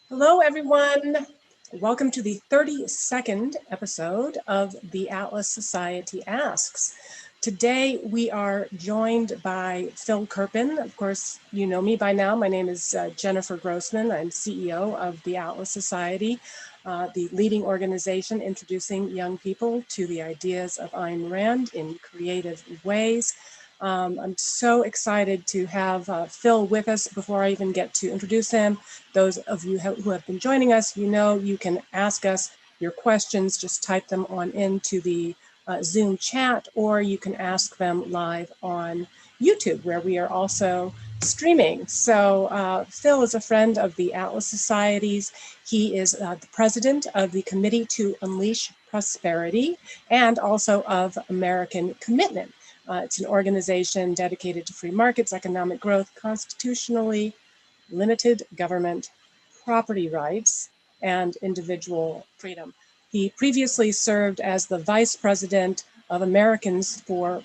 Hello, everyone. Welcome to the 32nd episode of the Atlas Society Asks. Today, we are joined by Phil Kerpen. Of course, you know me by now. My name is Jennifer Grossman. I'm CEO of the Atlas Society, the leading organization introducing young people to the ideas of Ayn Rand in creative ways. I'm so excited to have Phil with us. Before I even get to introduce him, those of you who have been joining us, you know you can ask us your questions. Just type them on into the Zoom chat, or you can ask them live on YouTube, where we are also streaming. So Phil is a friend of the Atlas Societies. He is the president of the Committee to Unleash Prosperity and also of American Commitment. It's an organization dedicated to free markets, economic growth, constitutionally limited government, property rights, and individual freedom. He previously served as the vice president of Americans for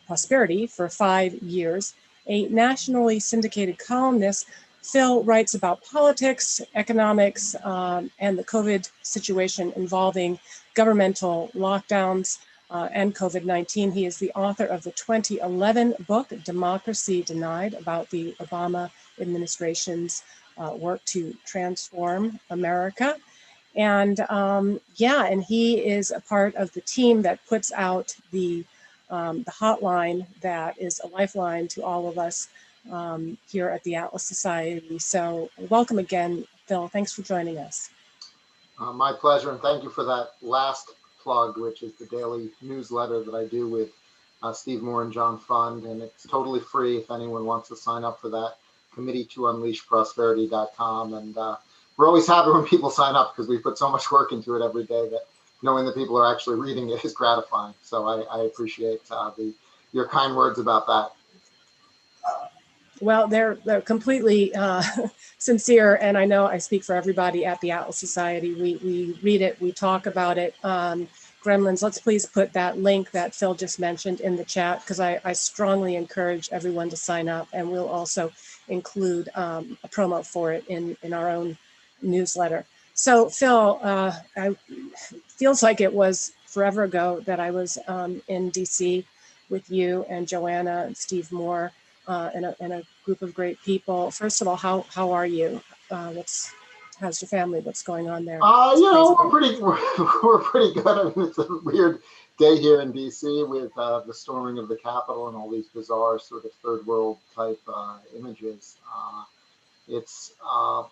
Prosperity for 5 years. A nationally syndicated columnist, Phil writes about politics, economics, and the COVID situation involving governmental lockdowns and COVID-19. He is the author of the 2011 book, Democracy Denied, about the Obama administration's work to transform America. And and he is a part of the team that puts out the hotline that is a lifeline to all of us here at the Atlas Society. So welcome again, Phil. Thanks for joining us. My pleasure, and thank you for that last plug, which is the daily newsletter that I do with Steve Moore and John Fund, and it's totally free if anyone wants to sign up for that. Committee to unleashprosperity.com, and we're always happy when people sign up because we put so much work into it every day that knowing that people are actually reading it is gratifying. So I appreciate your kind words about that. Well, they're completely sincere, and I know I speak for everybody at the Atlas Society. We read it, we talk about it. Gremlins, let's please put that link that Phil just mentioned in the chat, because I strongly encourage everyone to sign up, and we'll also include a promo for it in our own newsletter. So Phil, feels like it was forever ago that I was in DC with you and Joanna and Steve Moore. And a group of great people. First of all, how are you? How's your family? What's going on there? We're pretty good. I mean, it's a weird day here in DC with the storming of the Capitol and all these bizarre sort of third world type images. It's I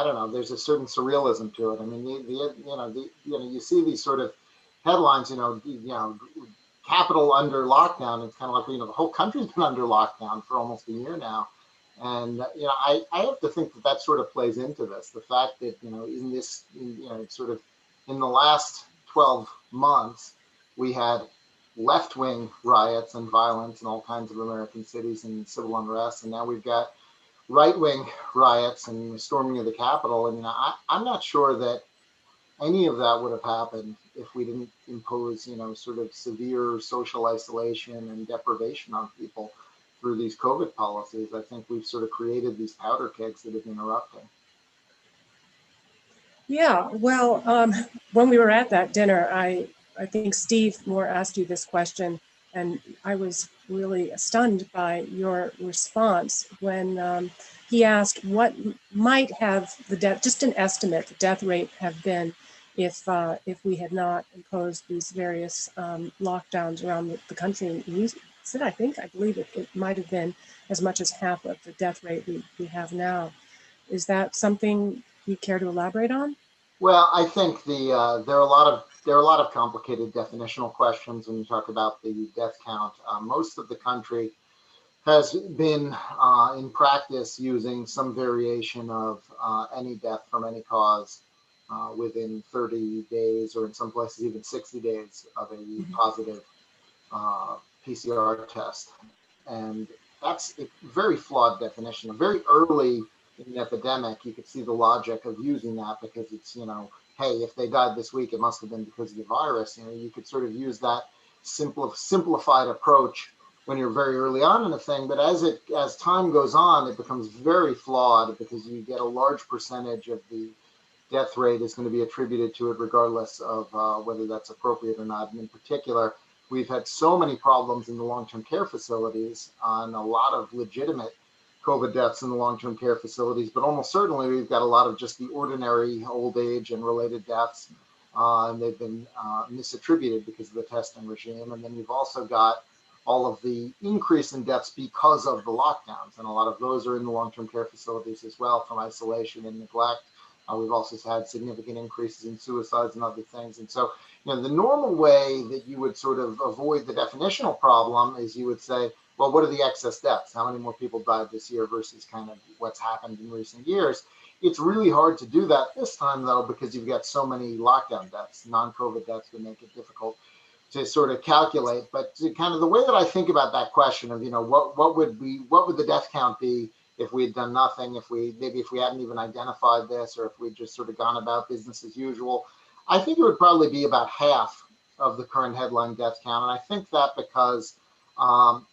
don't know. There's a certain surrealism to it. I mean, you see these sort of headlines. Capital under lockdown. It's kind of like the whole country's been under lockdown for almost a year now, and I have to think that sort of plays into this. The fact that in this sort of in the last 12 months we had left-wing riots and violence in all kinds of American cities and civil unrest, and now we've got right-wing riots and the storming of the Capitol. And I'm not sure that any of that would have happened if we didn't impose, sort of severe social isolation and deprivation on people through these COVID policies. I think we've sort of created these powder kegs that have been erupting. Yeah, well, when we were at that dinner, I think Steve Moore asked you this question, and I was really stunned by your response when he asked what might have the death, just an estimate, the death rate have been if we had not imposed these various lockdowns around the country. And you said, I believe it might have been as much as half of the death rate we have now. Is that something you care to elaborate on? Well, I think there are a lot of complicated definitional questions when you talk about the death count. Most of the country has been in practice using some variation of any death from any cause within 30 days, or in some places even 60 days of a positive PCR test. And that's a very flawed definition. Very early in the epidemic, you could see the logic of using that because it's, hey, if they died this week, it must have been because of the virus. You could sort of use that simplified approach when you're very early on in a thing, but as time goes on, it becomes very flawed because you get a large percentage of the death rate is going to be attributed to it, regardless of whether that's appropriate or not. And in particular, we've had so many problems in the long-term care facilities on a lot of legitimate COVID deaths in the long-term care facilities, but almost certainly we've got a lot of just the ordinary old age and related deaths, and they've been misattributed because of the testing regime. And then you've also got all of the increase in deaths because of the lockdowns, and a lot of those are in the long-term care facilities as well from isolation and neglect. We've also had significant increases in suicides and other things. And so, the normal way that you would sort of avoid the definitional problem is you would say, well, what are the excess deaths? How many more people died this year versus kind of what's happened in recent years? It's really hard to do that this time, though, because you've got so many lockdown deaths. Non-COVID deaths would make it difficult to sort of calculate. But kind of the way that I think about that question of, what would the death count be if we had done nothing, if we hadn't even identified this, or if we'd just sort of gone about business as usual, I think it would probably be about half of the current headline death count. And I think that because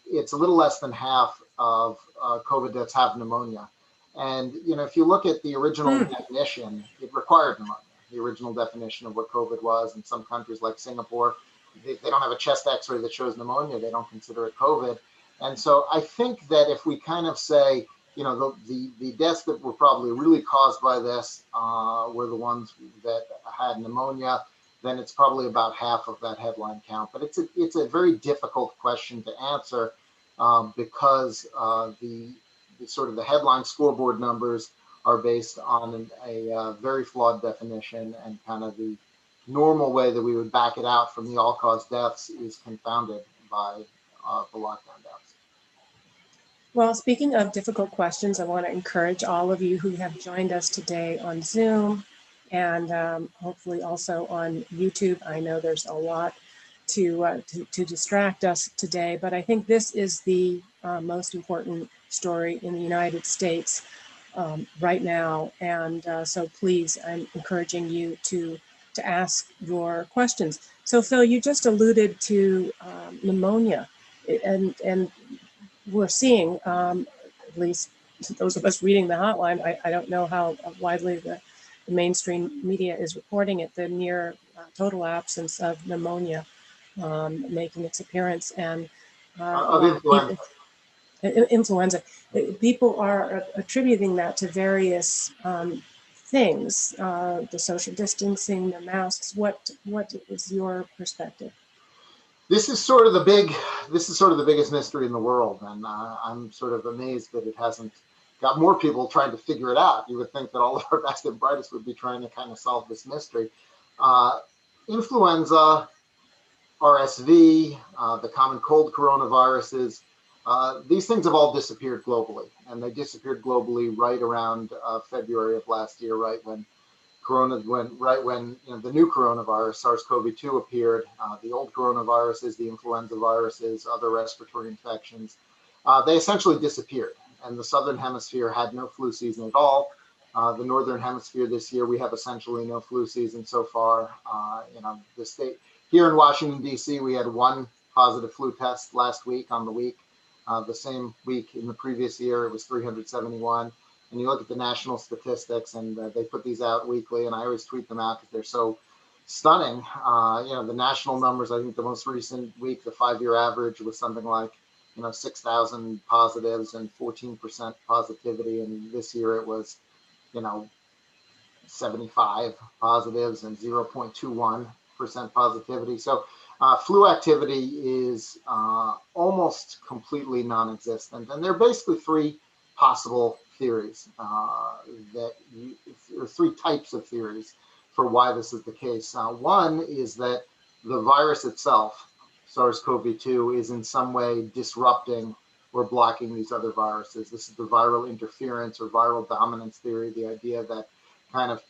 it's a little less than half of COVID deaths have pneumonia. And, if you look at the original definition, it required pneumonia, the original definition of what COVID was. In some countries like Singapore, they don't have a chest x-ray that shows pneumonia. They don't consider it COVID. And so I think that if we kind of say, the deaths that were probably really caused by this were the ones that had pneumonia, then it's probably about half of that headline count. But it's a very difficult question to answer because the sort of the headline scoreboard numbers are based on a very flawed definition, and kind of the normal way that we would back it out from the all-cause deaths is confounded by the lockdown deaths. Well, speaking of difficult questions, I want to encourage all of you who have joined us today on Zoom and hopefully also on YouTube. I know there's a lot to distract us today, but I think this is the most important story in the United States right now. And so please, I'm encouraging you to ask your questions. So Phil, you just alluded to pneumonia, and we're seeing, at least those of us reading the hotline, I don't know how widely the mainstream media is reporting it, the near total absence of pneumonia making its appearance, and Of influenza. Influenza. People are attributing that to various things, the social distancing, the masks. What is your perspective? This is sort of the biggest mystery in the world, and I'm sort of amazed that it hasn't got more people trying to figure it out. You would think that all of our best and brightest would be trying to kind of solve this mystery. Influenza, RSV, the common cold coronaviruses, these things have all disappeared globally, and they disappeared globally right around February of last year, right when the new coronavirus, SARS-CoV-2, appeared. The old coronaviruses, the influenza viruses, other respiratory infections, they essentially disappeared. And the southern hemisphere had no flu season at all. The northern hemisphere this year, we have essentially no flu season so far. The state here in Washington, D.C., we had one positive flu test last week on the week. The same week in the previous year, it was 371. And you look at the national statistics, and they put these out weekly, and I always tweet them out because they're so stunning. The national numbers, I think the most recent week, the 5-year average was something like, 6,000 positives and 14% positivity. And this year it was, 75 positives and 0.21% positivity. So flu activity is almost completely non-existent. And there are basically three possible theories, or three types of theories for why this is the case. One is that the virus itself, SARS-CoV-2, is in some way disrupting or blocking these other viruses. This is the viral interference or viral dominance theory, the idea that kind of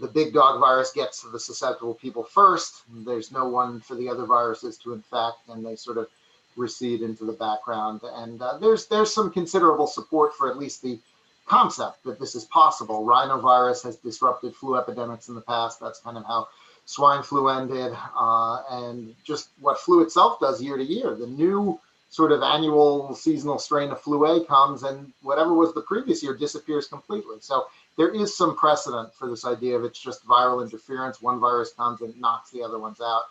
the big dog virus gets to the susceptible people first. There's no one for the other viruses to infect, and they sort of recede into the background. And there's some considerable support for at least the concept that this is possible. Rhinovirus has disrupted flu epidemics in the past. That's kind of how swine flu ended, and just what flu itself does year to year. The new sort of annual seasonal strain of flu A comes, and whatever was the previous year disappears completely. So there is some precedent for this idea of it's just viral interference. One virus comes and knocks the other ones out.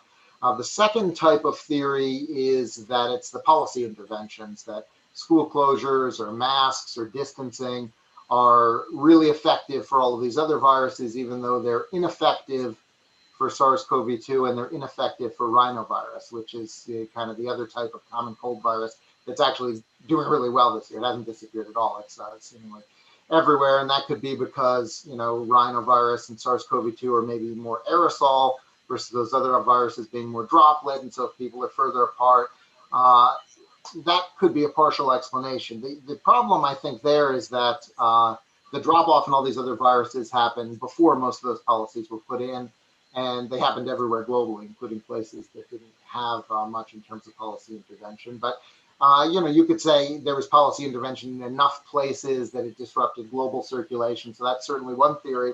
The second type of theory is that it's the policy interventions, that school closures or masks or distancing are really effective for all of these other viruses, even though they're ineffective for SARS-CoV-2 and they're ineffective for rhinovirus, which is kind of the other type of common cold virus that's actually doing really well this year. It hasn't disappeared at all. It's seemingly everywhere, and that could be because rhinovirus and SARS-CoV-2 are maybe more aerosol versus those other viruses being more droplet, and so if people are further apart, that could be a partial explanation. The problem, I think, there is that the drop-off in all these other viruses happened before most of those policies were put in, and they happened everywhere globally, including places that didn't have much in terms of policy intervention. But you could say there was policy intervention in enough places that it disrupted global circulation. So that's certainly one theory.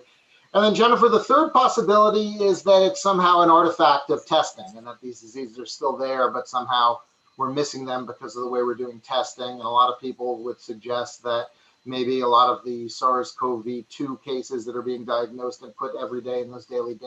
And then, Jennifer, the third possibility is that it's somehow an artifact of testing and that these diseases are still there, but somehow we're missing them because of the way we're doing testing. And a lot of people would suggest that maybe a lot of the SARS-CoV-2 cases that are being diagnosed and put every day in those daily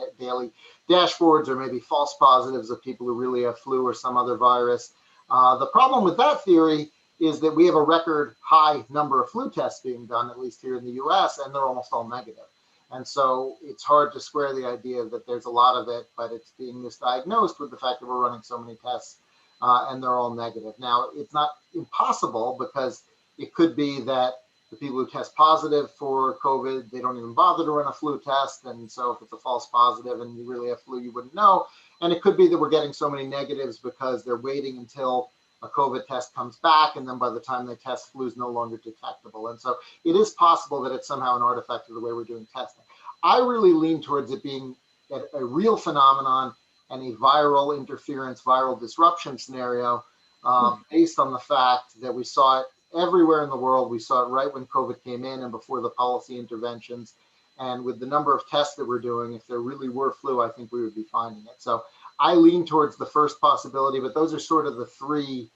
dashboards are maybe false positives of people who really have flu or some other virus. The problem with that theory is that we have a record high number of flu tests being done, at least here in the US, and they're almost all negative. And so it's hard to square the idea that there's a lot of it, but it's being misdiagnosed with the fact that we're running so many tests and they're all negative. Now, it's not impossible because it could be that the people who test positive for COVID, they don't even bother to run a flu test. And so if it's a false positive and you really have flu, you wouldn't know. And it could be that we're getting so many negatives because they're waiting until a COVID test comes back, and then by the time they test, flu is no longer detectable. And so it is possible that it's somehow an artifact of the way we're doing testing. I really lean towards it being a real phenomenon and a viral interference, viral disruption scenario based on the fact that we saw it everywhere in the world. We saw it right when COVID came in and before the policy interventions. And with the number of tests that we're doing, if there really were flu, I think we would be finding it. So I lean towards the first possibility, but those are sort of the three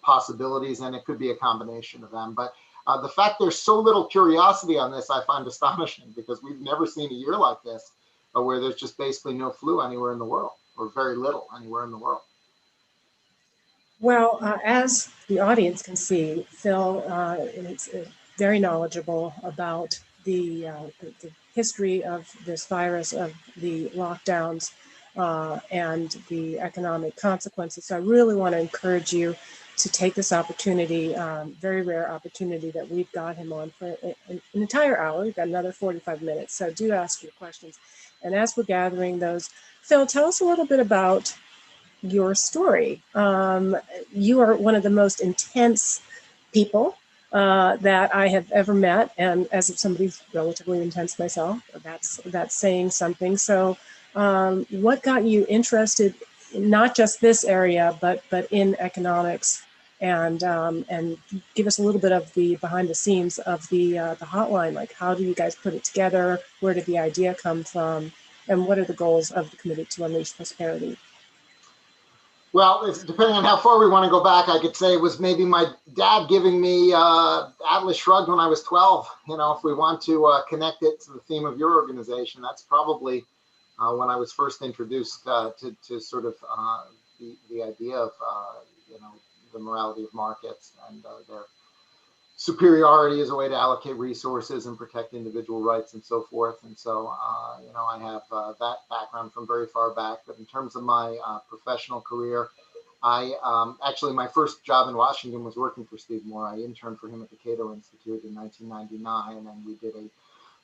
possibilities, and it could be a combination of them. But the fact there's so little curiosity on this, I find astonishing, because we've never seen a year like this where there's just basically no flu anywhere in the world, or very little anywhere in the world. Well, as the audience can see, Phil is very knowledgeable about the history of this virus, of the lockdowns, and the economic consequences. So I really want to encourage you to take this opportunity, very rare opportunity that we've got him on for an entire hour. We've got another 45 minutes. So do ask your questions. And as we're gathering those, Phil, tell us a little bit about your story. You are one of the most intense people that I have ever met, and as somebody relatively intense myself, that's saying something. So, what got you interested in not just this area, but in economics, and give us a little bit of the behind the scenes of the hotline. Like, how do you guys put it together? Where did the idea come from? And what are the goals of the Committee to Unleash Prosperity? Well, depending on how far we want to go back, I could say it was maybe my dad giving me Atlas Shrugged when I was 12. If we want to connect it to the theme of your organization, that's probably when I was first introduced to sort of the idea of, the morality of markets and their superiority as a way to allocate resources and protect individual rights and so forth. And so, I have that background from very far back. But in terms of my professional career, I actually, my first job in Washington was working for Steve Moore. I interned for him at the Cato Institute in 1999, and we did a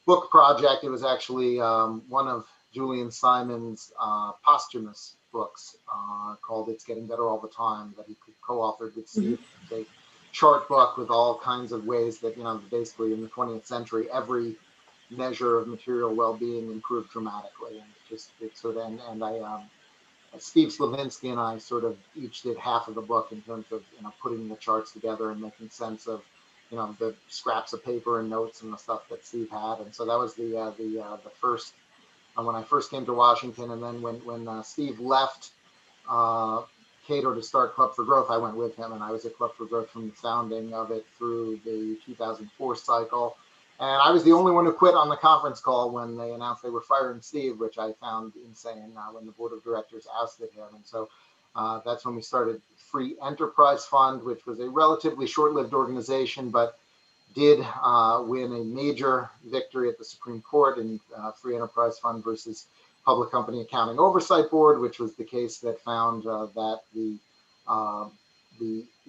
book project. It was actually one of Julian Simon's posthumous books called It's Getting Better All the Time, that he co-authored with Steve. Mm-hmm. Chart book with all kinds of ways that, basically in the 20th century, every measure of material well-being improved dramatically. And Steve Slavinsky and I sort of each did half of the book in terms of, putting the charts together and making sense of, the scraps of paper and notes and the stuff that Steve had. And so that was the first, when I first came to Washington. And then when Steve left Cato to start Club for Growth, I went with him, and I was at Club for Growth from the founding of it through the 2004 cycle. And I was the only one who quit on the conference call when they announced they were firing Steve, which I found insane when the board of directors ousted him. And so that's when we started Free Enterprise Fund, which was a relatively short-lived organization, but did win a major victory at the Supreme Court in Free Enterprise Fund versus Public Company Accounting Oversight Board, which was the case that found that the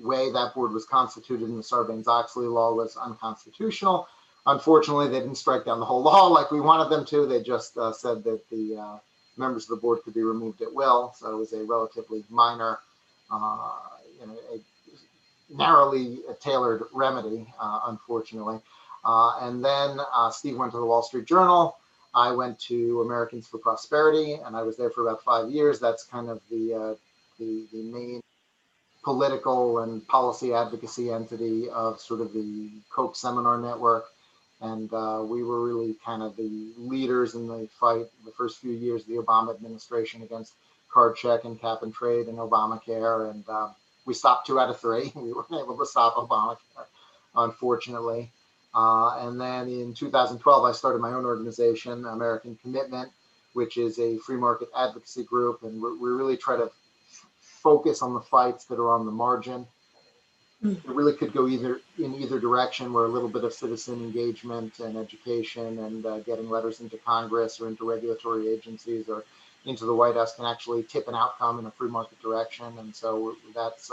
way that board was constituted in the Sarbanes-Oxley law was unconstitutional. Unfortunately, they didn't strike down the whole law like we wanted them to. They just said that the members of the board could be removed at will. So it was a relatively minor, a narrowly tailored remedy, unfortunately. And then Steve went to the Wall Street Journal. I went to Americans for Prosperity, and I was there for about 5 years. That's kind of the main political and policy advocacy entity of sort of the Koch seminar network. And we were really kind of the leaders in the fight the first few years of the Obama administration against card check and cap and trade and Obamacare. And we stopped 2 out of 3. We weren't able to stop Obamacare, unfortunately. And then in 2012, I started my own organization, American Commitment, which is a free market advocacy group. And we really try to focus on the fights that are on the margin. It really could go in either direction, where a little bit of citizen engagement and education and getting letters into Congress or into regulatory agencies or into the White House can actually tip an outcome in a free market direction. And so that's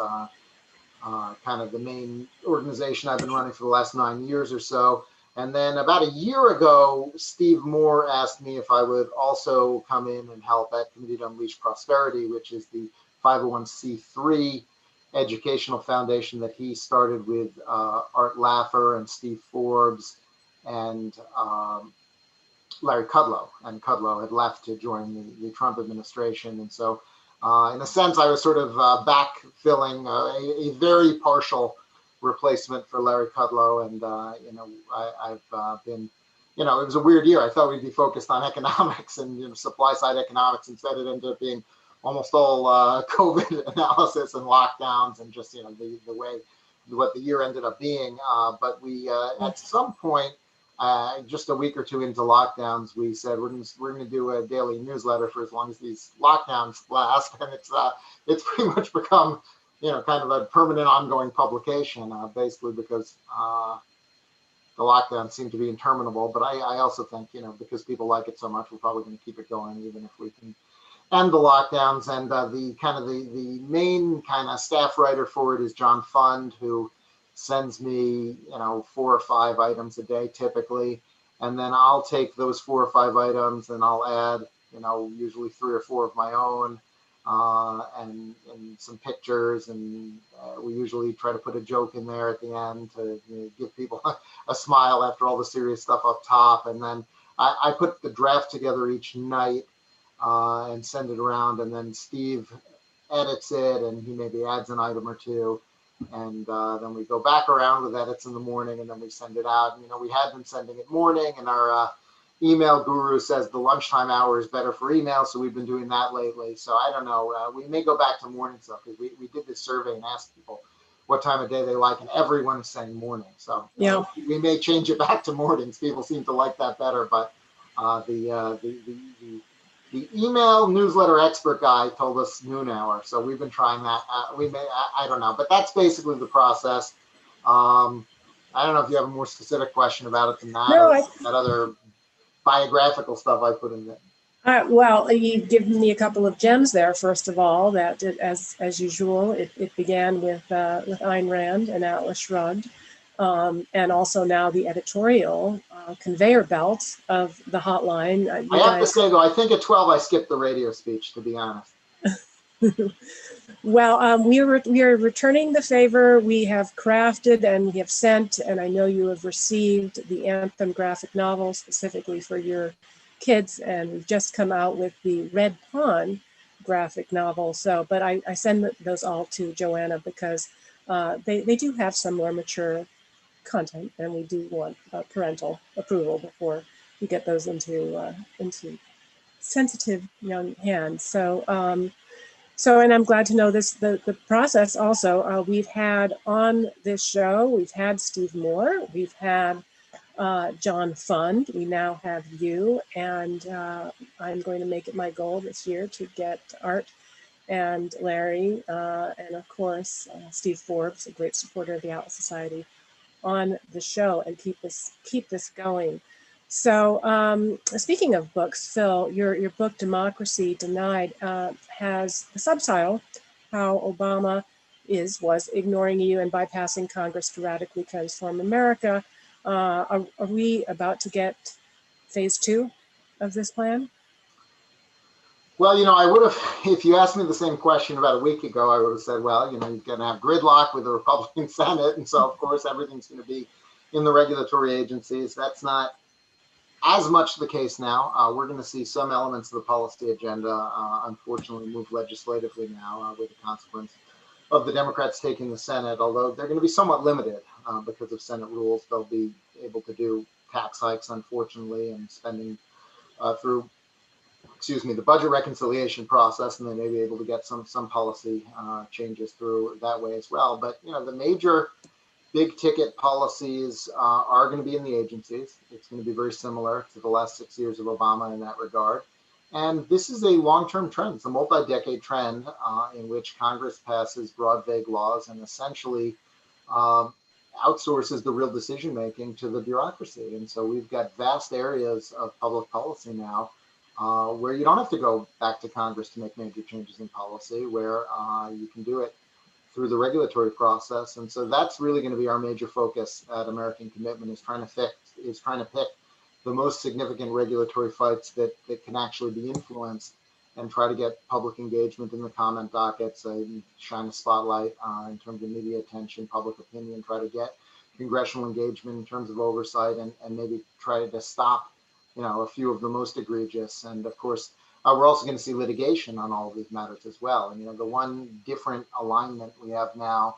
kind of the main organization I've been running for the last 9 years or so. And then about a year ago, Steve Moore asked me if I would also come in and help at Committee to Unleash Prosperity, which is the 501c3 educational foundation that he started with Art Laffer and Steve Forbes and Larry Kudlow. And Kudlow had left to join the Trump administration. And so in a sense, I was sort of backfilling a very partial replacement for Larry Kudlow. And, I've been, it was a weird year. I thought we'd be focused on economics and supply side economics. Instead, it ended up being almost all COVID analysis and lockdowns and just, the way what the year ended up being. But we, at some point, just a week or two into lockdowns, we said we're going to do a daily newsletter for as long as these lockdowns last, and it's pretty much become kind of a permanent, ongoing publication, basically because the lockdowns seem to be interminable. But I also think because people like it so much, we're probably going to keep it going even if we can end the lockdowns. And the main kind of staff writer for it is John Fund, who sends me 4 or 5 items a day typically, and then I'll take those 4 or 5 items and I'll add usually 3 or 4 of my own and some pictures, and we usually try to put a joke in there at the end to give people a smile after all the serious stuff up top. And then I put the draft together each night and send it around, and then Steve edits it and he maybe adds an item or 2. And then we go back around with edits in the morning, and then we send it out. We had been sending it morning, and our email guru says the lunchtime hour is better for email, so we've been doing that lately. So I don't know. We may go back to morning stuff, because we did this survey and asked people what time of day they like, and everyone is saying morning. So yeah, we may change it back to mornings. People seem to like that better, but the email newsletter expert guy told us noon hour, so we've been trying that. I don't know, but that's basically the process. I don't know if you have a more specific question about it than that, No, or that other biographical stuff I put in there. Well, you've given me a couple of gems there. First of all, that as usual, it began with Ayn Rand and Atlas Shrugged, and also now the editorial conveyor belt of the hotline. I have to say, though, I think at 12 I skipped the radio speech, to be honest. Well, we are returning the favor. We have crafted and we have sent, and I know you have received the Anthem graphic novel specifically for your kids, and we've just come out with the Red Pawn graphic novel. So, but I send those all to Joanna because they do have some more mature content, and we do want parental approval before we get those into sensitive young hands. So So, and I'm glad to know this, the process also. We've had on this show, we've had Steve Moore, we've had John Fund, we now have you, and I'm going to make it my goal this year to get Art and Larry, and of course, Steve Forbes, a great supporter of the Atlas Society, on the show and keep this going. So speaking of books, Phil, your book Democracy Denied has the subtitle How Obama was ignoring you and bypassing Congress to radically transform America. Are we about to get phase 2 of this plan? Well, I would have, if you asked me the same question about a week ago, I would have said, well, you're going to have gridlock with the Republican Senate. And so, of course, everything's going to be in the regulatory agencies. That's not as much the case now. We're going to see some elements of the policy agenda, unfortunately, move legislatively now with the consequence of the Democrats taking the Senate, although they're going to be somewhat limited because of Senate rules. They'll be able to do tax hikes, unfortunately, and spending through the budget reconciliation process, and they may be able to get some policy changes through that way as well. But the major big ticket policies are going to be in the agencies. It's going to be very similar to the last 6 years of Obama in that regard. And this is a long-term trend. It's a multi-decade trend in which Congress passes broad, vague laws and essentially outsources the real decision-making to the bureaucracy. And so we've got vast areas of public policy now where you don't have to go back to Congress to make major changes in policy, where you can do it through the regulatory process. And so that's really going to be our major focus at American Commitment, is trying to pick the most significant regulatory fights that can actually be influenced and try to get public engagement in the comment dockets, shine a spotlight in terms of media attention, public opinion, try to get congressional engagement in terms of oversight, and maybe try to stop a few of the most egregious. And of course, we're also going to see litigation on all of these matters as well. And the one different alignment we have now,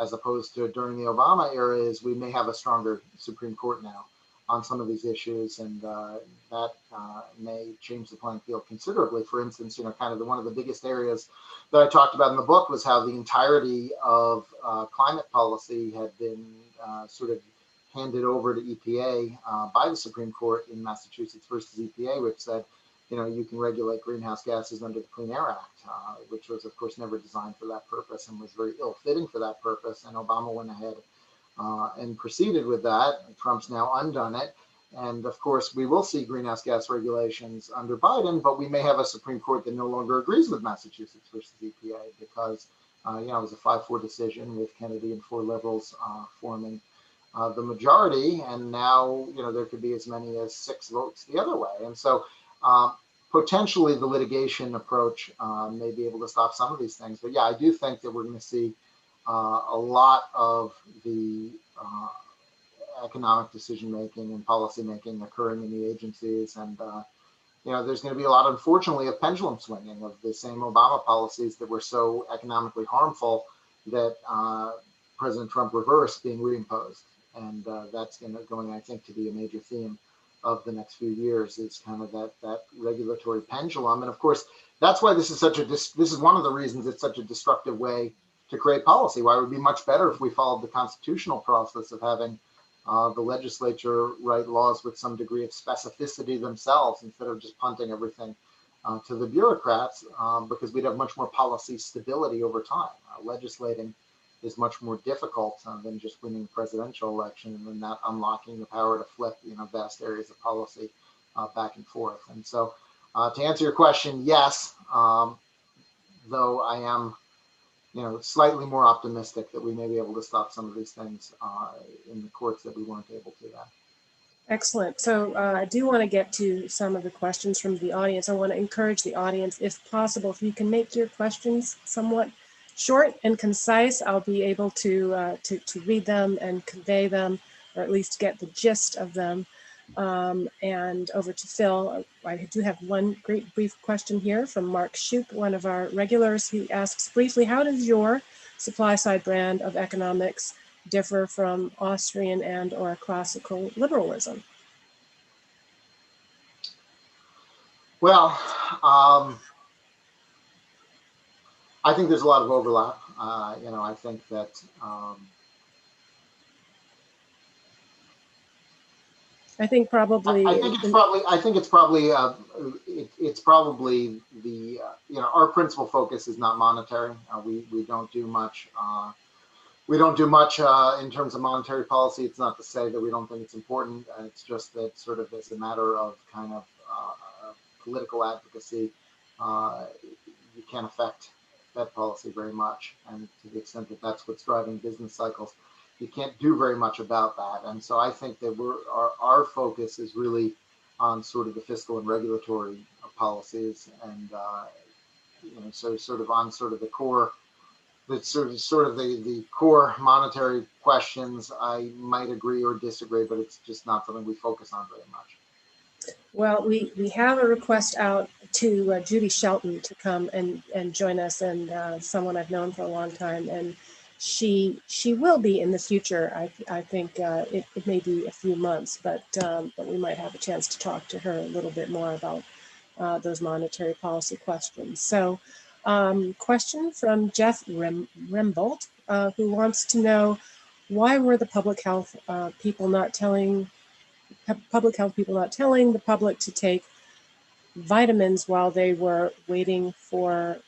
as opposed to during the Obama era, is we may have a stronger Supreme Court now on some of these issues, and that may change the playing field considerably. For instance, one of the biggest areas that I talked about in the book was how the entirety of climate policy had been sort of handed over to EPA by the Supreme Court in Massachusetts versus EPA, which said, you can regulate greenhouse gases under the Clean Air Act, which was, of course, never designed for that purpose and was very ill-fitting for that purpose. And Obama went ahead and proceeded with that. Trump's now undone it. And of course, we will see greenhouse gas regulations under Biden, but we may have a Supreme Court that no longer agrees with Massachusetts versus EPA because, it was a 5-4 decision with Kennedy and 4 liberals forming the majority. And now, there could be as many as 6 votes the other way. And so potentially the litigation approach may be able to stop some of these things. But yeah, I do think that we're going to see a lot of the economic decision-making and policy-making occurring in the agencies. And, there's going to be a lot, unfortunately, of pendulum swinging of the same Obama policies that were so economically harmful that President Trump reversed being reimposed. And that's going, I think, to be a major theme of the next few years, is kind of that regulatory pendulum. And of course, that's why this is one of the reasons it's such a destructive way to create policy. Why it would be much better if we followed the constitutional process of having the legislature write laws with some degree of specificity themselves, instead of just punting everything to the bureaucrats, because we'd have much more policy stability over time. Legislating is much more difficult than just winning a presidential election, and then that unlocking the power to flip vast areas of policy back and forth. And so to answer your question, yes, though I am slightly more optimistic that we may be able to stop some of these things in the courts that we weren't able to then. Excellent. So I do want to get to some of the questions from the audience. I want to encourage the audience, if possible, if you can make your questions somewhat short and concise, I'll be able to read them and convey them, or at least get the gist of them. And over to Phil. I do have one great brief question here from Mark Shoup, one of our regulars. He asks briefly, how does your supply side brand of economics differ from Austrian and or classical liberalism? Well, I think there's a lot of overlap. I think that I think I probably, think it's probably it's probably the our principal focus is not monetary. We don't do much. In terms of monetary policy. It's not to say that we don't think it's important. It's just that sort of as a matter of kind of political advocacy, uh, you can't affect Fed policy very much. And to the extent that that's what's driving business cycles, you can't do very much about that. And so I think that our focus is really on sort of the fiscal and regulatory policies, and so sort of on sort of the core that's sort of the core monetary questions. I might agree or disagree, but it's just not something we focus on very much. well, we have a request out to Judy Shelton to come and join us, and someone I've known for a long time, and she will be in the future. I think it may be a few months, but we might have a chance to talk to her a little bit more about those monetary policy questions. So, question from Jeff Rembolt, who wants to know, why were the public health people not telling the public to take vitamins while they were waiting for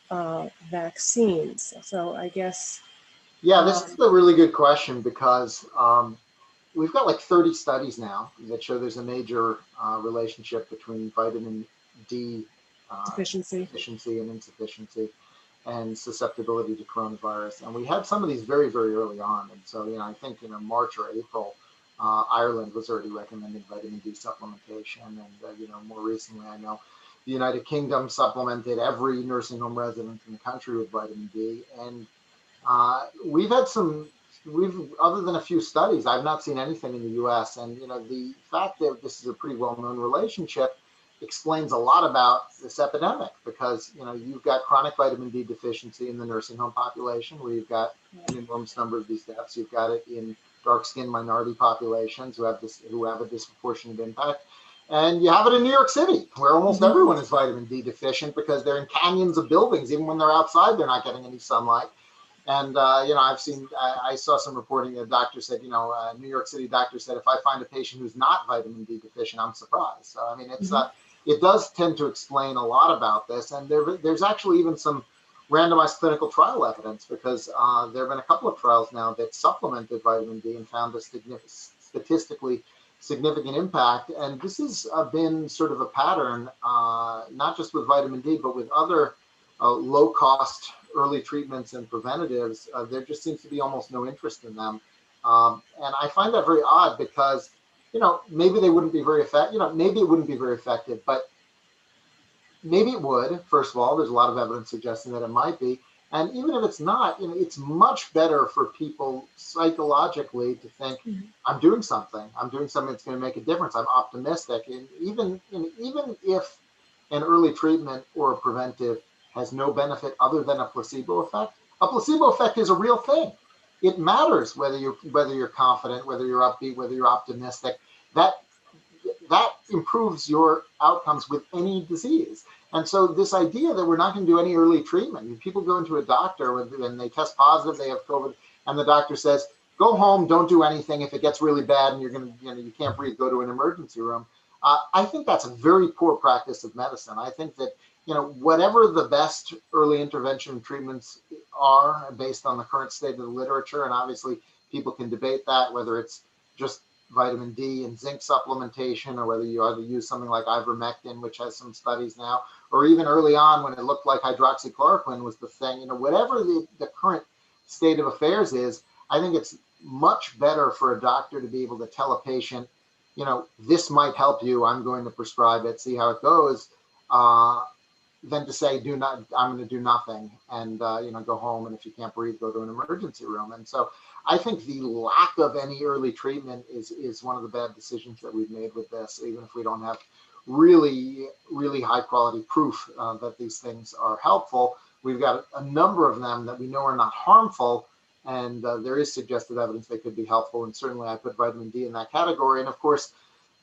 vaccines? So I guess, Yeah, this is a really good question because we've got like 30 studies now that show there's a major relationship between vitamin D deficiency. deficiency and insufficiency and susceptibility to coronavirus. And we had some of these very, very early on. And so, I think March or April, Ireland was already recommending vitamin D supplementation. And, more recently, I know the United Kingdom supplemented every nursing home resident in the country with vitamin D. And we've had other than a few studies, I've not seen anything in the US. And, the fact that this is a pretty well-known relationship explains a lot about this epidemic, because, you've got chronic vitamin D deficiency in the nursing home population, where you've got an enormous number of these deaths. You've got it in dark-skinned minority populations who have a disproportionate impact. And you have it in New York City, where almost everyone is vitamin D deficient because they're in canyons of buildings. Even when they're outside, they're not getting any sunlight. And, I saw some reporting. A doctor said, a New York City doctor said, if I find a patient who's not vitamin D deficient, I'm surprised. So, I mean, it does tend to explain a lot about this. And there's actually even some randomized clinical trial evidence, because there have been a couple of trials now that supplemented vitamin D and found a statistically significant impact. And this has been sort of a pattern, not just with vitamin D, but with other low-cost early treatments and preventatives. There just seems to be almost no interest in them. And I find that very odd, because, maybe they wouldn't be very effective. Maybe it wouldn't be very effective, but maybe it would. First of all, there's a lot of evidence suggesting that it might be. And even if it's not, it's much better for people psychologically to think, I'm doing something that's going to make a difference. I'm optimistic. And even if an early treatment or a preventive has no benefit other than a placebo effect is a real thing. It matters whether you're confident, whether you're upbeat, whether you're optimistic. That improves your outcomes with any disease. And so this idea that we're not going to do any early treatment, people go into a doctor when they test positive, they have COVID, and the doctor says, go home, don't do anything. If it gets really bad and you can't breathe, go to an emergency room. I think that's a very poor practice of medicine. I think that, whatever the best early intervention treatments are based on the current state of the literature, and obviously people can debate that, whether it's just vitamin D and zinc supplementation, or whether you either use something like ivermectin, which has some studies now, or even early on when it looked like hydroxychloroquine was the thing. Whatever the current state of affairs is, I think it's much better for a doctor to be able to tell a patient, this might help you, I'm going to prescribe it, see how it goes, than to say, I'm going to do nothing, and go home, and if you can't breathe, go to an emergency room. And so I think the lack of any early treatment is one of the bad decisions that we've made with this, even if we don't have really, really high quality proof that these things are helpful. We've got a number of them that we know are not harmful, and there is suggested evidence they could be helpful. And certainly I put vitamin D in that category. And of course,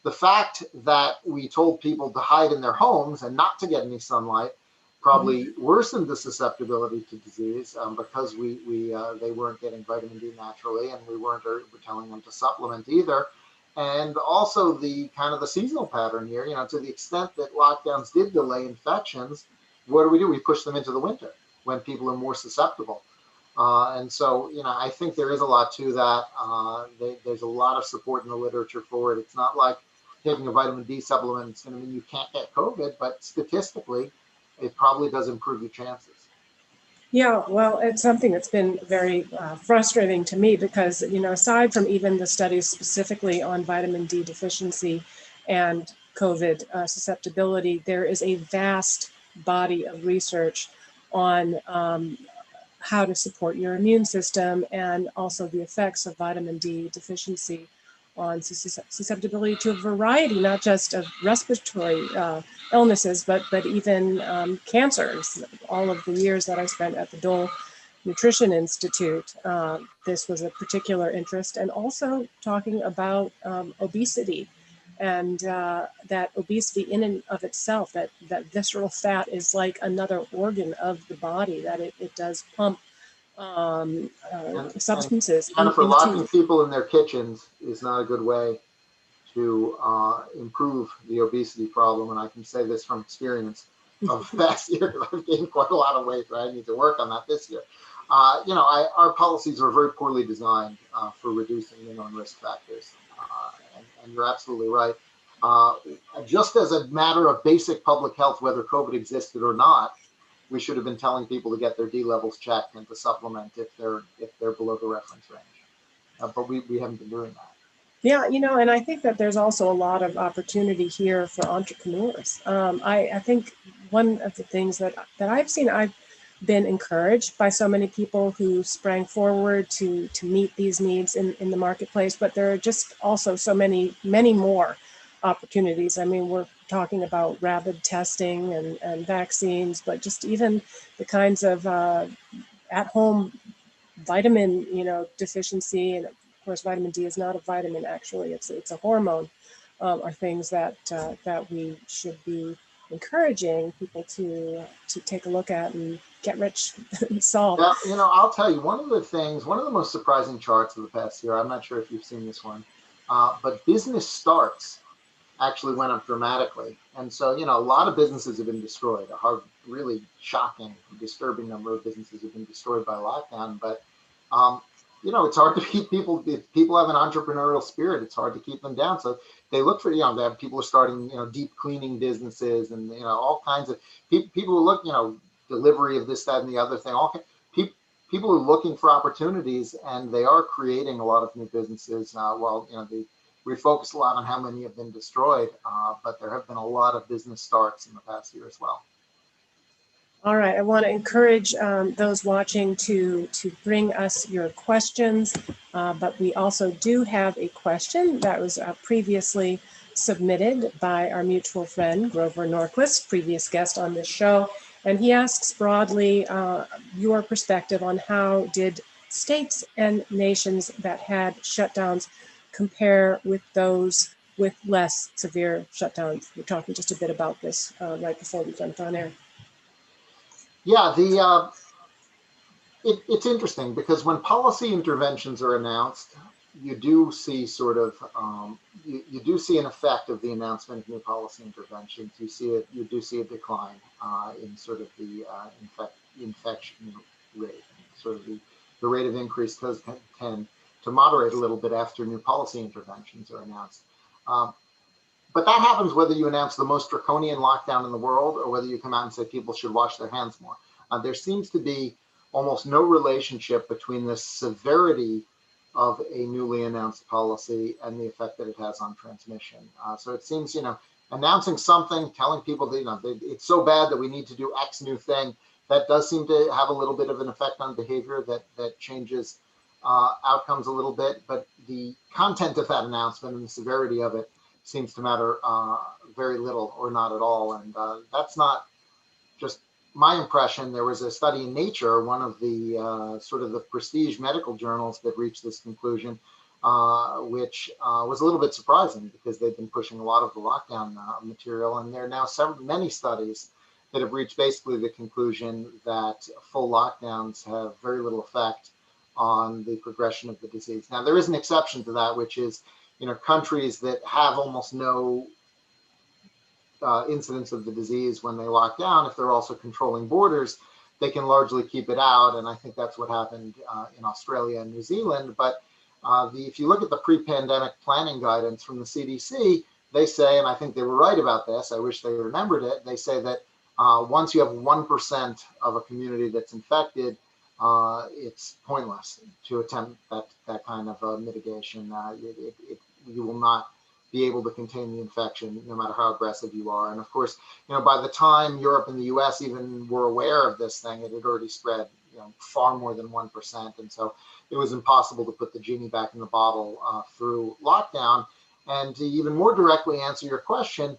the fact that we told people to hide in their homes and not to get any sunlight probably worsened the susceptibility to disease because they weren't getting vitamin D naturally, and we weren't telling them to supplement either. And also the kind of the seasonal pattern here, to the extent that lockdowns did delay infections, what do? We push them into the winter when people are more susceptible. And so, I think there is a lot to that. There's a lot of support in the literature for it. It's not like taking a vitamin D supplement is going to mean you can't get COVID, but statistically, it probably does improve your chances. Yeah, well, it's something that's been very frustrating to me because, aside from even the studies specifically on vitamin D deficiency and COVID susceptibility, there is a vast body of research on how to support your immune system and also the effects of vitamin D deficiency on susceptibility to a variety, not just of respiratory illnesses, but even cancers. All of the years that I spent at the Dole Nutrition Institute, this was a particular interest, and also talking about obesity, and that obesity in and of itself, that visceral fat is like another organ of the body, that it does pump substances Jennifer, locking into. people in their kitchens is not a good way to improve the obesity problem. And I can say this from experience of last year, because I've gained quite a lot of weight, but I need to work on that this year. Our policies are very poorly designed for reducing the known risk factors. And you're absolutely right. Just as a matter of basic public health, whether COVID existed or not, we should have been telling people to get their D levels checked and to supplement if they're below the reference range. But we haven't been doing that. Yeah, and I think that there's also a lot of opportunity here for entrepreneurs. I think one of the things that I've seen, I've been encouraged by so many people who sprang forward to meet these needs in the marketplace, but there are just also so many more opportunities. I mean, we're talking about rapid testing and vaccines, but just even the kinds of at-home vitamin, deficiency, and of course, vitamin D is not a vitamin. Actually, it's a hormone. Are things that we should be encouraging people to take a look at and get rich and solve. Well, I'll tell you, one of the most surprising charts of the past year, I'm not sure if you've seen this one, but business starts actually went up dramatically. And so, a lot of businesses have been destroyed. A really shocking, disturbing number of businesses have been destroyed by lockdown. But, it's hard to keep people, if people have an entrepreneurial spirit, it's hard to keep them down. So they look for, people are starting, deep cleaning businesses and, all kinds of people who look, delivery of this, that, and the other thing. People are looking for opportunities, and they are creating a lot of new businesses. We focus a lot on how many have been destroyed, but there have been a lot of business starts in the past year as well. All right, I want to encourage those watching to bring us your questions, but we also do have a question that was previously submitted by our mutual friend, Grover Norquist, previous guest on this show, and he asks broadly your perspective on how did states and nations that had shutdowns compare with those with less severe shutdowns. We're talking just a bit about this right before we jumped on air. Yeah, it's interesting because when policy interventions are announced, you do see sort of you do see an effect of the announcement of new policy interventions. You do see a decline in sort of the infection rate, sort of the rate of increase does tend to moderate a little bit after new policy interventions are announced. But that happens whether you announce the most draconian lockdown in the world or whether you come out and say people should wash their hands more. There seems to be almost no relationship between the severity of a newly announced policy and the effect that it has on transmission. So it seems, announcing something, telling people that, it's so bad that we need to do X new thing, that does seem to have a little bit of an effect on behavior that changes outcomes a little bit. But the content of that announcement and the severity of it seems to matter very little or not at all. And that's not just my impression. There was a study in Nature, one of the sort of the prestige medical journals that reached this conclusion, which was a little bit surprising because they've been pushing a lot of the lockdown material. And there are now many studies that have reached basically the conclusion that full lockdowns have very little effect on the progression of the disease. Now, there is an exception to that, which is, countries that have almost no incidence of the disease when they lock down. If they're also controlling borders, they can largely keep it out. And I think that's what happened in Australia and New Zealand. But if you look at the pre-pandemic planning guidance from the CDC, they say, and I think they were right about this, I wish they remembered it, they say that once you have 1% of a community that's infected, it's pointless to attempt that kind of mitigation. You will not be able to contain the infection no matter how aggressive you are. And of course, by the time Europe and the US even were aware of this thing, it had already spread far more than 1%. And so it was impossible to put the genie back in the bottle through lockdown. And to even more directly answer your question,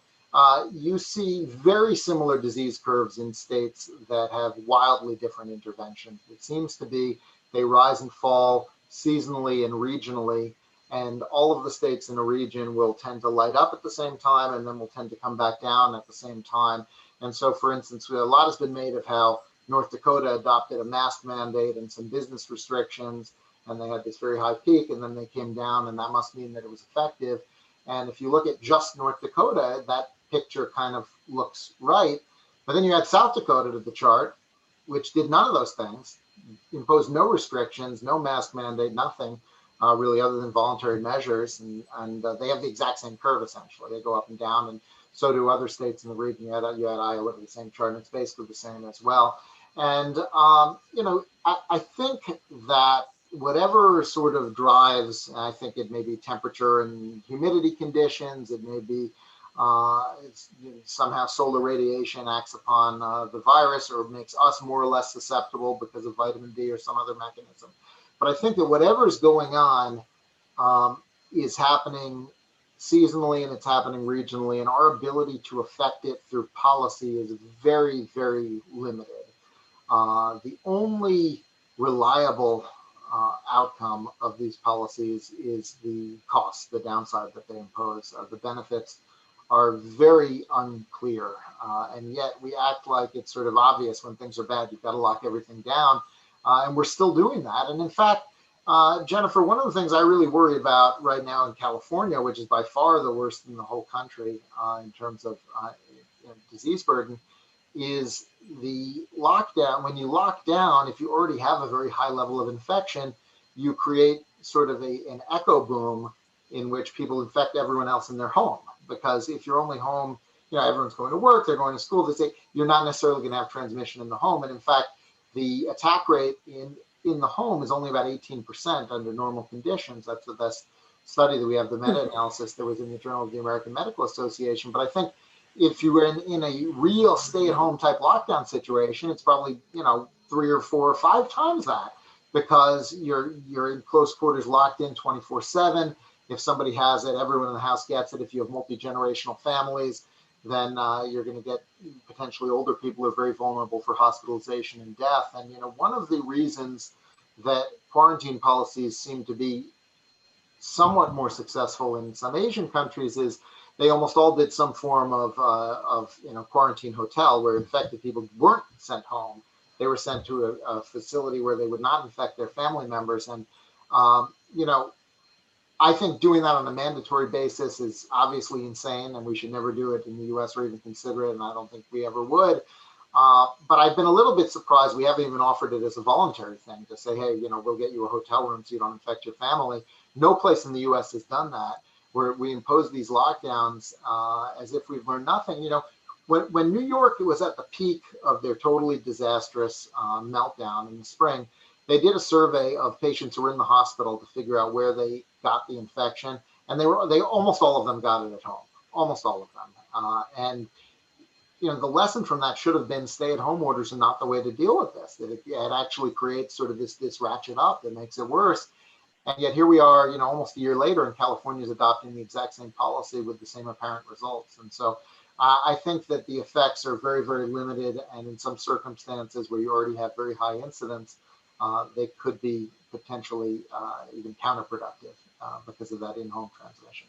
you see very similar disease curves in states that have wildly different interventions. It seems to be they rise and fall seasonally and regionally, and all of the states in a region will tend to light up at the same time and then will tend to come back down at the same time. And so, for instance, a lot has been made of how North Dakota adopted a mask mandate and some business restrictions, and they had this very high peak, and then they came down, and that must mean that it was effective. And if you look at just North Dakota, that picture kind of looks right. But then you add South Dakota to the chart, which did none of those things, imposed no restrictions, no mask mandate, nothing really other than voluntary measures. And they have the exact same curve, essentially. They go up and down, and so do other states in the region. You had Iowa with the same chart, and it's basically the same as well. And, I think that whatever sort of drives, I think it may be temperature and humidity conditions, it may be somehow solar radiation acts upon the virus or makes us more or less susceptible because of vitamin D or some other mechanism. But I think that whatever is going on is happening seasonally and it's happening regionally, and our ability to affect it through policy is very, very limited. The only reliable outcome of these policies is the cost, the downside that they impose. The benefits are very unclear, and yet we act like it's sort of obvious when things are bad, you've got to lock everything down, and we're still doing that. And in fact, Jennifer, one of the things I really worry about right now in California, which is by far the worst in the whole country in terms of disease burden, is the lockdown. When you lock down, if you already have a very high level of infection, you create sort of an echo boom in which people infect everyone else in their home. Because if you're only home, everyone's going to work, they're going to school, you're not necessarily going to have transmission in the home. And in fact, the attack rate in the home is only about 18% under normal conditions. That's the best study that we have, the meta-analysis that was in the Journal of the American Medical Association. But I think if you were in a real stay-at-home type lockdown situation, it's probably 3 or 4 or 5 times that, because you're in close quarters, locked in 24/7. If somebody has it, everyone in the house gets it. If you have multi-generational families, then you're going to get potentially older people who are very vulnerable for hospitalization and death. And one of the reasons that quarantine policies seem to be somewhat more successful in some Asian countries is they almost all did some form of quarantine hotel where infected people weren't sent home. They were sent to a facility where they would not infect their family members. And, I think doing that on a mandatory basis is obviously insane, and we should never do it in the US or even consider it, and I don't think we ever would. But I've been a little bit surprised we haven't even offered it as a voluntary thing to say, hey, we'll get you a hotel room so you don't infect your family. No place in the US has done that, where we impose these lockdowns as if we've learned nothing. When New York was at the peak of their totally disastrous meltdown in the spring, they did a survey of patients who were in the hospital to figure out where they got the infection, and they almost all of them got it at home, almost all of them. And the lesson from that should have been stay-at-home orders are not the way to deal with this. That it actually creates sort of this ratchet up that makes it worse. And yet here we are, almost a year later, and California is adopting the exact same policy with the same apparent results. And so I think that the effects are very, very limited, and in some circumstances where you already have very high incidence, they could be potentially even counterproductive because of that in-home transmission.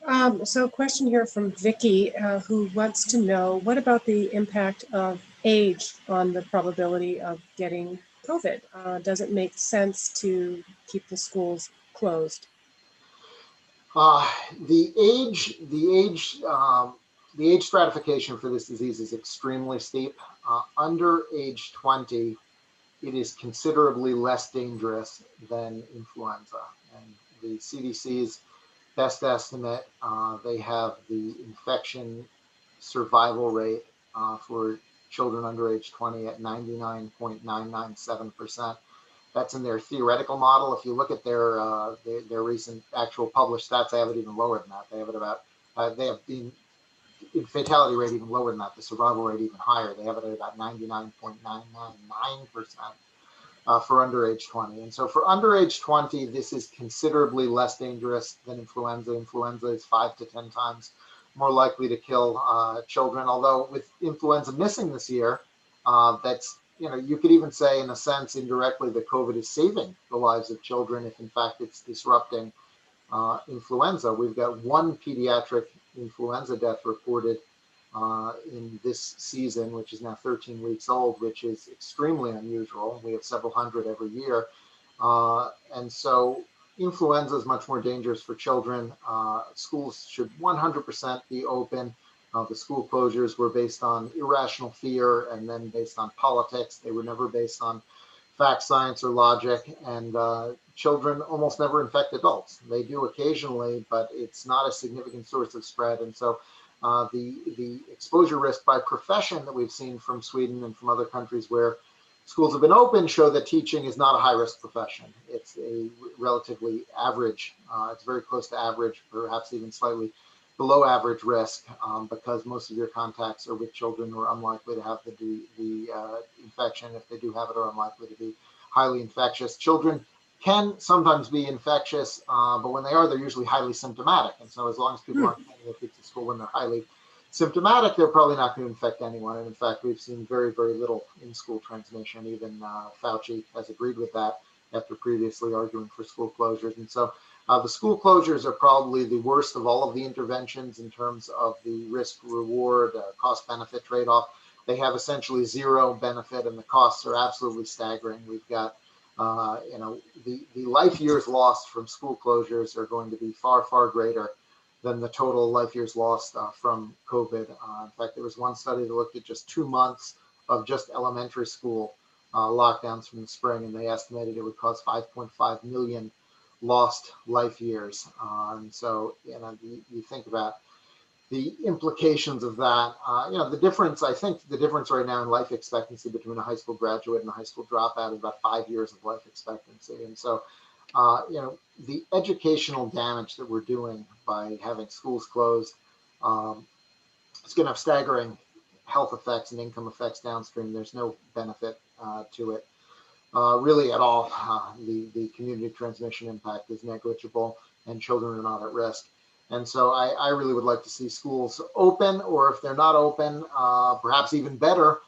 So a question here from Vicky, who wants to know, what about the impact of age on the probability of getting COVID? Does it make sense to keep the schools closed? Uh, the age, the age stratification for this disease is extremely steep. Under age 20, it is considerably less dangerous than influenza. And the CDC's best estimate, they have the infection survival rate for children under age 20 at 99.997%. That's in their theoretical model. If you look at their recent actual published stats, they have it even lower than that. They have it about they have the fatality rate even lower than that. The survival rate even higher. They have it at about 99.999% for under age 20. And so for under age 20, this is considerably less dangerous than influenza. Influenza is 5 to 10 times more likely to kill children. Although with influenza missing this year, that's, you could even say in a sense indirectly that COVID is saving the lives of children if in fact it's disrupting influenza. We've got one pediatric influenza death reported in this season, which is now 13 weeks old, which is extremely unusual. We have several hundred every year. And so influenza is much more dangerous for children. Schools should 100% be open. The school closures were based on irrational fear and then based on politics. They were never based on fact, science, or logic. And children almost never infect adults. They do occasionally, but it's not a significant source of spread. And so the exposure risk by profession that we've seen from Sweden and from other countries where schools have been open show that teaching is not a high-risk profession. It's a relatively average, it's very close to average, perhaps even slightly below average risk because most of your contacts are with children who are unlikely to have the infection. If they do have it, are unlikely to be highly infectious. Children can sometimes be infectious, but when they are, they're usually highly symptomatic. And so as long as people aren't taking their kids to school when they're highly symptomatic, they're probably not going to infect anyone. And in fact, we've seen very, very little in-school transmission. Even Fauci has agreed with that after previously arguing for school closures. And so the school closures are probably the worst of all of the interventions in terms of the risk-reward, cost-benefit trade-off. They have essentially zero benefit, and the costs are absolutely staggering. We've got the life years lost from school closures are going to be far, far greater than the total life years lost from COVID. In fact, there was one study that looked at just 2 months of just elementary school lockdowns from the spring, and they estimated it would cause 5.5 million lost life years. And so, you think about the implications of that. The difference, I think the difference right now in life expectancy between a high school graduate and a high school dropout is about 5 years of life expectancy. And so, the educational damage that we're doing by having schools closed, it's going to have staggering health effects and income effects downstream. There's no benefit to it really at all. The community transmission impact is negligible and children are not at risk. And so I really would like to see schools open, or if they're not open, perhaps even better,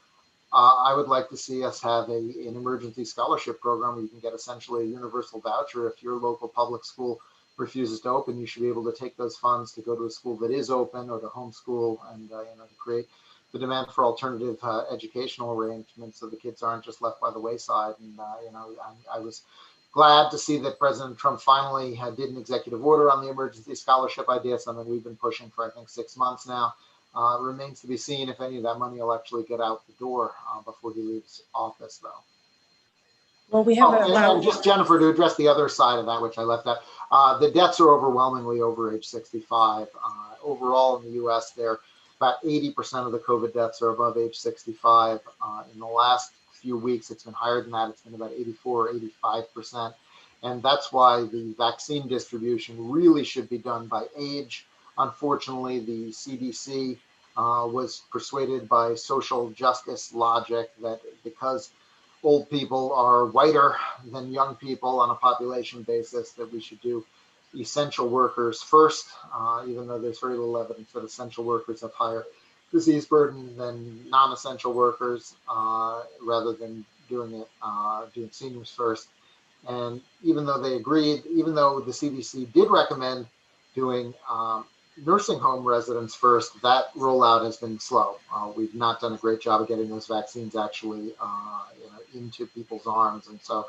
I would like to see us have an emergency scholarship program where you can get essentially a universal voucher. If your local public school refuses to open, you should be able to take those funds to go to a school that is open or to homeschool and to create the demand for alternative educational arrangements so the kids aren't just left by the wayside. And I was glad to see that President Trump finally did an executive order on the emergency scholarship idea, something we've been pushing for, I think, 6 months now. Remains to be seen if any of that money will actually get out the door before he leaves office, though. Well, we have and just Jennifer, to address the other side of that, which I left out, the deaths are overwhelmingly over age 65. Overall in the U.S., they're about 80% of the COVID deaths are above age 65. In the last few weeks, it's been higher than that. It's been about 84 or 85%. And that's why the vaccine distribution really should be done by age. Unfortunately, the CDC was persuaded by social justice logic that because old people are whiter than young people on a population basis, that we should do essential workers first, even though there's very little evidence that essential workers have higher disease burden than non-essential workers, rather than doing seniors first. And even though they agreed, even though the CDC did recommend doing nursing home residents first, that rollout has been slow. We've not done a great job of getting those vaccines actually into people's arms. And so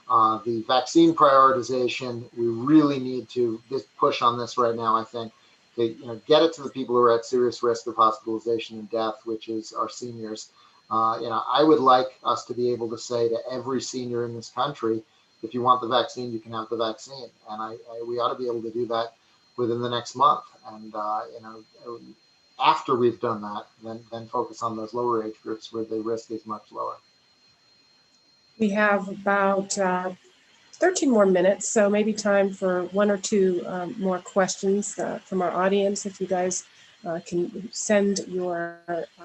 the vaccine prioritization, we really need to push on this right now, I think, to get it to the people who are at serious risk of hospitalization and death, which is our seniors. I would like us to be able to say to every senior in this country, if you want the vaccine, you can have the vaccine. And we ought to be able to do that within the next month. And after we've done that, then focus on those lower age groups where the risk is much lower. We have about 13 more minutes, so maybe time for one or two more questions from our audience. If you guys can send your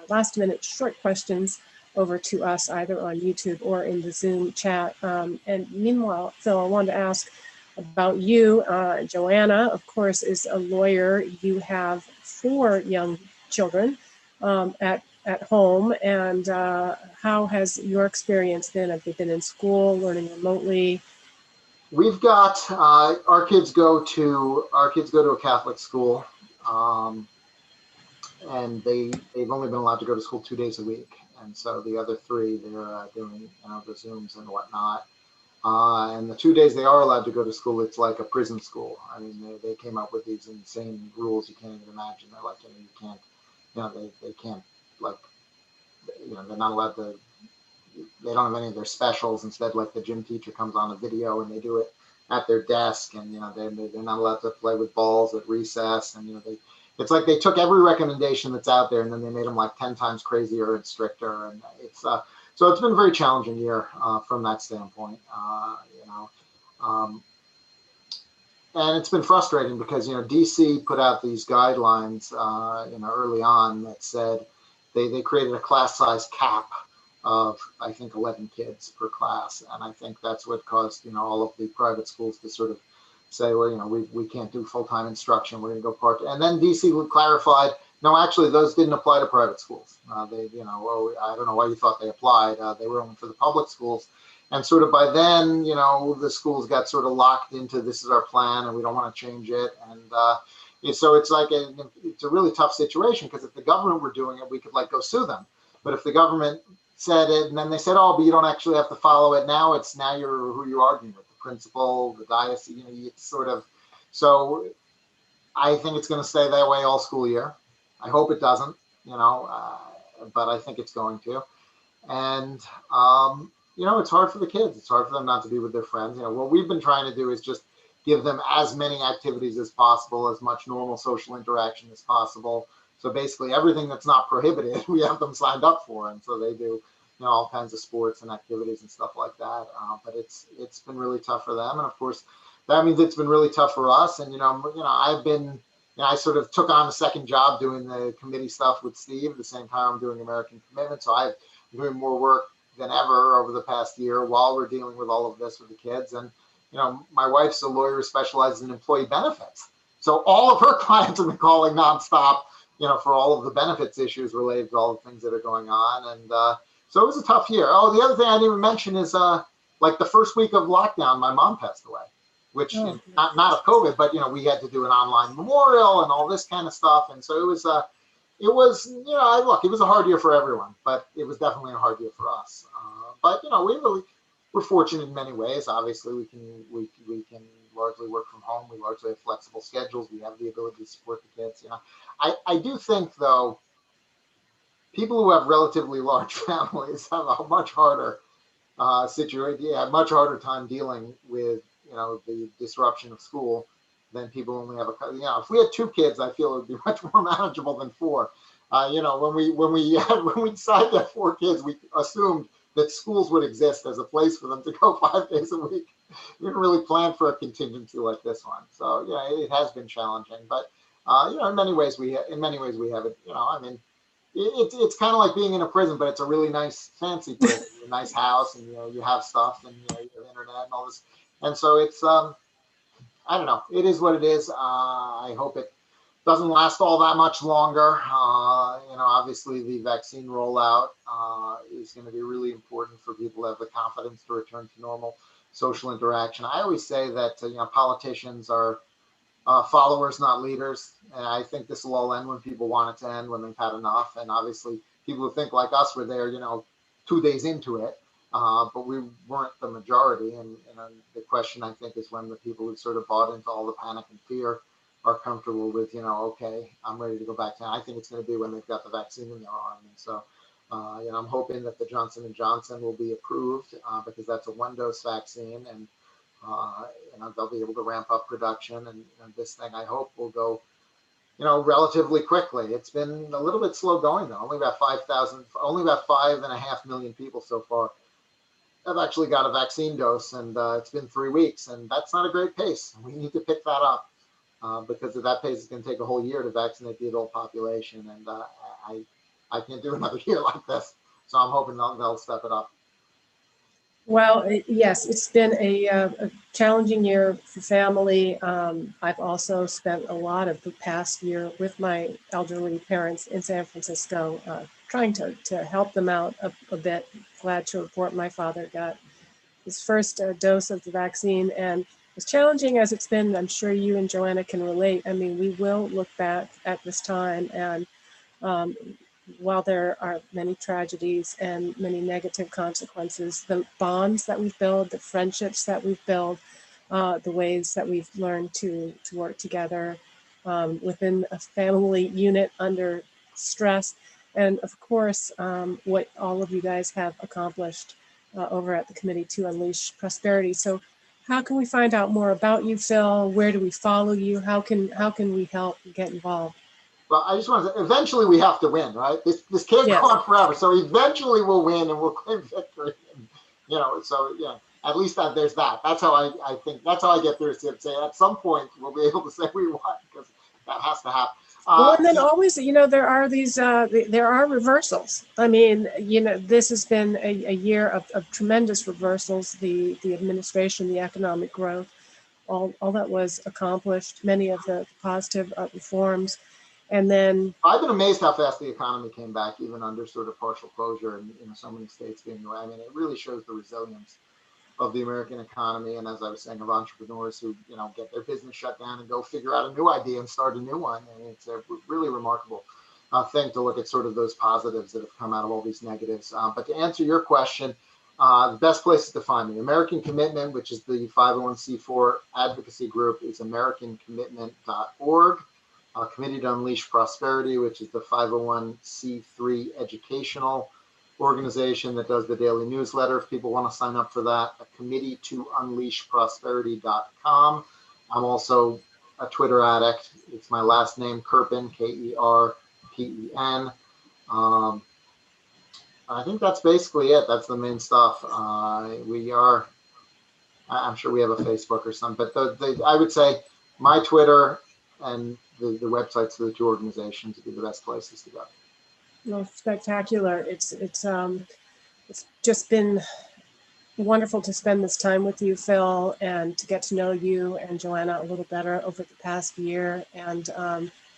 last minute short questions over to us either on YouTube or in the Zoom chat. And meanwhile, Phil, I wanted to ask about you. Joanna, of course, is a lawyer. You have 4 young children at home, and how has your experience been? Have they been in school, learning remotely? We've got our kids go to a Catholic school, and they've only been allowed to go to school 2 days a week, and so the other 3 they're doing the Zooms and whatnot. And the 2 days they are allowed to go to school, it's like a prison school. I mean, they came up with these insane rules you can't even imagine. They're like, you can't, they can't, like, they're not allowed to, they don't have any of their specials. Instead, like, the gym teacher comes on a video and they do it at their desk, and they're not allowed to play with balls at recess, and it's like they took every recommendation that's out there and then they made them like 10 times crazier and stricter, and so it's been a very challenging year from that standpoint. And it's been frustrating because DC put out these guidelines early on that said they created a class size cap of, I think, 11 kids per class, and I think that's what caused all of the private schools to sort of say, well, we can't do full-time instruction, we're going to go part. And then DC clarified, no, actually, those didn't apply to private schools. I don't know why you thought they applied. They were only for the public schools. And sort of by then, the schools got sort of locked into, this is our plan and we don't want to change it. And so it's like it's a really tough situation, because if the government were doing it, we could go sue them. But if the government said it and then they said, oh, but you don't actually have to follow it now, you're who you're arguing with, the principal, the diocese, it's sort of, so I think it's going to stay that way all school year. I hope it doesn't, but I think it's going to. And, it's hard for the kids. It's hard for them not to be with their friends. What we've been trying to do is just give them as many activities as possible, as much normal social interaction as possible. So basically everything that's not prohibited, we have them signed up for. And so they do, all kinds of sports and activities and stuff like that. But it's been really tough for them. And of course, that means it's been really tough for us. And, I've been, I sort of took on a second job doing the committee stuff with Steve at the same time I'm doing American Commitment. So I've been doing more work than ever over the past year while we're dealing with all of this with the kids. And, my wife's a lawyer who specializes in employee benefits. So all of her clients have been calling nonstop, for all of the benefits issues related to all the things that are going on. And so it was a tough year. Oh, the other thing I didn't even mention is like the first week of lockdown, my mom passed away, which not of COVID, but, we had to do an online memorial and all this kind of stuff. And so it was, look, it was a hard year for everyone, but it was definitely a hard year for us. But, we're fortunate in many ways. Obviously, we can largely work from home. We largely have flexible schedules. We have the ability to support the kids. I do think, though, people who have relatively large families have a much harder situation, much harder time dealing with, the disruption of school than people only have if we had 2 kids, I feel it would be much more manageable than 4. When we decided to have 4 kids, we assumed that schools would exist as a place for them to go 5 days a week. We didn't really plan for a contingency like this one. So it has been challenging, but in many ways we have it. It's kind of like being in a prison, but it's a really nice, fancy prison, a nice house, and you have stuff, and you have internet and all this, and so it's I don't know. It is what it is. I hope it doesn't last all that much longer. Obviously the vaccine rollout is going to be really important for people to have the confidence to return to normal social interaction. I always say that politicians are followers, not leaders. And I think this will all end when people want it to end, when they've had enough. And obviously, people who think like us were there, 2 days into it, but we weren't the majority. And the question, I think, is when the people who sort of bought into all the panic and fear are comfortable with, okay, I'm ready to go back to. I think it's going to be when they've got the vaccine in their arm. And so, I'm hoping that the Johnson & Johnson will be approved because that's a one-dose vaccine, and they'll be able to ramp up production. And this thing, I hope, will go, relatively quickly. It's been a little bit slow going though. Only about 5.5 million people so far have actually got a vaccine dose, and it's been 3 weeks, and that's not a great pace. We need to pick that up because at that pace, it's going to take a whole year to vaccinate the adult population, and I can't do another year like this. So I'm hoping they'll step it up. Well, yes, it's been a challenging year for family. I've also spent a lot of the past year with my elderly parents in San Francisco, trying to help them out a bit. Glad to report my father got his first dose of the vaccine, and as challenging as it's been, I'm sure you and Joanna can relate. I mean, we will look back at this time, and while there are many tragedies and many negative consequences, the bonds that we've built, the friendships that we've built, the ways that we've learned to work together within a family unit under stress, and of course, what all of you guys have accomplished over at the Committee to Unleash Prosperity. So how can we find out more about you, Phil? Where do we follow you? How can we help get involved? Well, I just want to say, eventually we have to win, right? This can't go on forever. So eventually we'll win and we'll claim victory. And, so yeah, at least there's that. That's how I think. That's how I get through it. Say at some point we'll be able to say we won, because that has to happen. Well, and then always, there are these, there are reversals. I mean, this has been a year of tremendous reversals. The administration, the economic growth, all that was accomplished, many of the positive reforms. And then I've been amazed how fast the economy came back, even under sort of partial closure and so many states being away. I mean, it really shows the resilience of the American economy, and as I was saying, of entrepreneurs who get their business shut down and go figure out a new idea and start a new one. And it's a really remarkable thing to look at sort of those positives that have come out of all these negatives. But to answer your question, the best places to find me, American Commitment, which is the 501c4 advocacy group, is americancommitment.org. Committee to Unleash Prosperity, which is the 501c3 educational organization that does the daily newsletter. If people want to sign up for that, committee to unleash prosperity.com. I'm also a Twitter addict. It's my last name, Kerpen, Kerpen. I think that's basically it. That's the main stuff. I'm sure we have a Facebook or something, but I would say my Twitter and the websites of the two organizations would be the best places to go. Well, spectacular. It's just been wonderful to spend this time with you, Phil, and to get to know you and Joanna a little better over the past year, and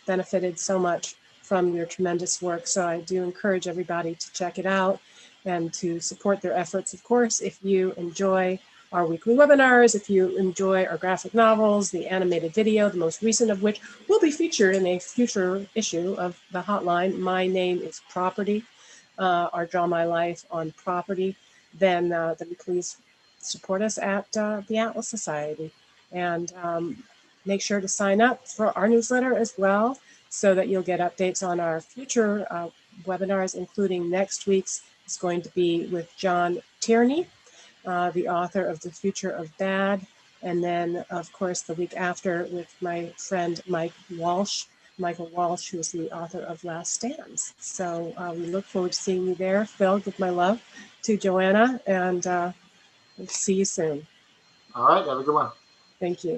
benefited so much from your tremendous work. So I do encourage everybody to check it out and to support their efforts. Of course, if you enjoy our weekly webinars, if you enjoy our graphic novels, the animated video, the most recent of which will be featured in a future issue of the hotline, My Name is Property, or Draw My Life on Property, then please support us at the Atlas Society. And make sure to sign up for our newsletter as well, so that you'll get updates on our future webinars, including next week's is going to be with John Tierney, the author of The Future of Bad. And then, of course, the week after with my friend Michael Walsh, who is the author of Last Stands. So we look forward to seeing you there. Phil, give my love to Joanna, and we'll see you soon. All right, have a good one. Thank you.